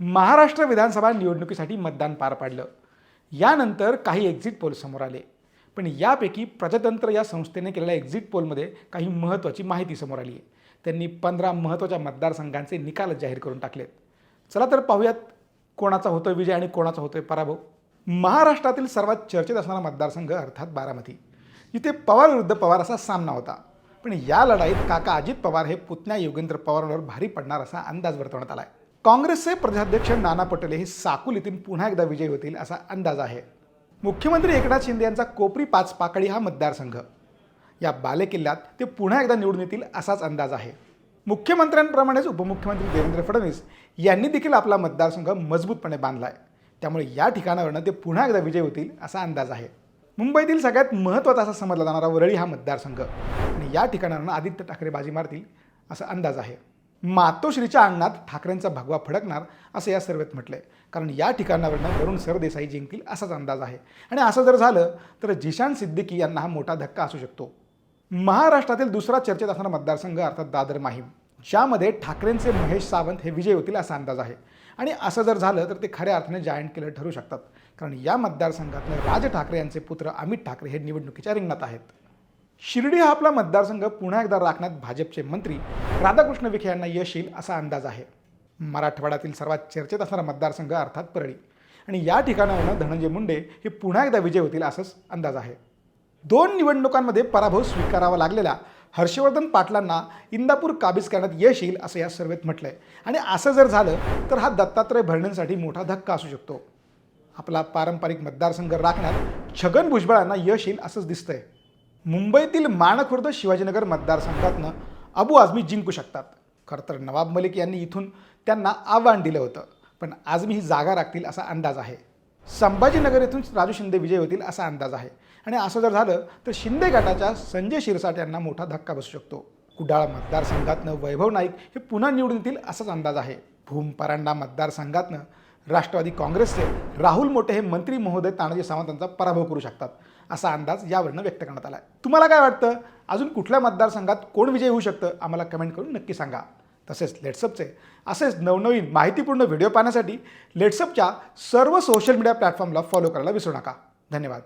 महाराष्ट्र विधानसभा निवडणुकीसाठी मतदान पार पाडलं। यानंतर काही एक्झिट पोल समोर आले, पण यापैकी प्रजातंत्र या संस्थेने केलेल्या एक्झिट पोलमध्ये काही महत्त्वाची माहिती समोर आली आहे। त्यांनी 15 महत्त्वाच्या मतदारसंघांचे निकाल जाहीर करून टाकलेत। चला तर पाहूयात कोणाचा होतोय विजय आणि कोणाचा होतोय पराभव। महाराष्ट्रातील सर्वात चर्चेत असणारा मतदारसंघ अर्थात बारामती, जिथे पवार विरुद्ध पवार असा सामना होता। पण या लढाईत काका अजित पवार हे पुतण्या योगेंद्र पवारांवर भारी पडणार असा अंदाज वर्तवण्यात आलाय। काँग्रेसचे प्रदेशाध्यक्ष नाना पटोले हे साकुल येथून पुन्हा एकदा विजयी होतील असा अंदाज आहे। मुख्यमंत्री एकनाथ शिंदे यांचा कोपरी पाच पाकळी हा मतदारसंघ, या बालेकिल्ल्यात ते पुन्हा एकदा निवडून येतील असाच अंदाज आहे। मुख्यमंत्र्यांप्रमाणेच उपमुख्यमंत्री देवेंद्र फडणवीस यांनी देखील आपला मतदारसंघ मजबूतपणे बांधलाय, त्यामुळे या ठिकाणावरून ते पुन्हा एकदा विजयी होतील असा अंदाज आहे। मुंबईतील सगळ्यात महत्त्वाचा असा समजला जाणारा वरळी हा मतदारसंघ, आणि या ठिकाणावरून आदित्य ठाकरे बाजी मारतील असा अंदाज आहे। मातोश्रीच्या अंगणात ठाकरेंचा भगवा फडकणार असं या सर्वेत म्हटलंय, कारण या ठिकाणावरून वरुण सरदेसाई जिंकतील असाच अंदाज आहे। आणि असं जर झालं तर जिशान सिद्दीकी यांना हा मोठा धक्का असू शकतो। महाराष्ट्रातील दुसरा चर्चेत असणारा मतदारसंघ अर्थात दादर माहीम, ज्यामध्ये ठाकरेंचे महेश सावंत हे विजयी होतील असा अंदाज आहे। आणि असं जर झालं तर ते खऱ्या अर्थाने जायंट किलर ठरू शकतात, कारण या मतदारसंघातले राज ठाकरे यांचे पुत्र अमित ठाकरे हे निवडणुकीच्या रिंगणात आहेत। शिर्डी हा आपला मतदारसंघ पुन्हा एकदा राखण्यात भाजपचे मंत्री राधाकृष्ण विखे यांना यश येईल असा अंदाज आहे। मराठवाड्यातील सर्वात चर्चेत असणारा मतदारसंघ अर्थात परळी, आणि या ठिकाणावरून धनंजय मुंडे हे पुन्हा एकदा विजयी होतील असाच अंदाज आहे। 2 निवडणुकांमध्ये पराभव स्वीकारावा लागलेल्या हर्षवर्धन पाटलांना इंदापूर काबीज करण्यात यश येईल असं या सर्वेत म्हटलंय। आणि असं जर झालं तर हा दत्तात्रय भरणेंसाठी मोठा धक्का असू शकतो। आपला पारंपरिक मतदारसंघ राखण्यात छगन भुजबळांना यश येईल असंच दिसतंय। मुंबईतील माणखुर्द शिवाजीनगर मतदारसंघातनं अबू आझमी जिंकू शकतात। खरं तर नवाब मलिक यांनी इथून त्यांना आव्हान दिलं होतं, पण आझमी ही जागा राखतील असा अंदाज आहे। संभाजीनगर येथून राजू शिंदे विजयी होतील असा अंदाज आहे। आणि असं जर झालं तर शिंदे गटाच्या संजय शिरसाट यांना मोठा धक्का बसू शकतो। कुडाळ मतदारसंघातनं वैभव नाईक हे पुन्हा निवडून येतील असाच अंदाज आहे। भूम परांडा मतदारसंघातनं राष्ट्रवादी काँग्रेसचे राहुल मोठे हे मंत्री महोदय तानाजी सावंतांचा पराभव करू शकतात असा अंदाज यावरनं व्यक्त करण्यात आला आहे। तुम्हाला काय वाटतं, अजून कुठल्या मतदारसंघात कोण विजयी होऊ शकतं आम्हाला कमेंट करून नक्की सांगा। तसेच लेट्सअपचे असेच नवनवीन माहितीपूर्ण व्हिडिओ पाहण्यासाठी लेट्सअपच्या सर्व सोशल मीडिया प्लॅटफॉर्मला फॉलो करायला विसरू नका। धन्यवाद।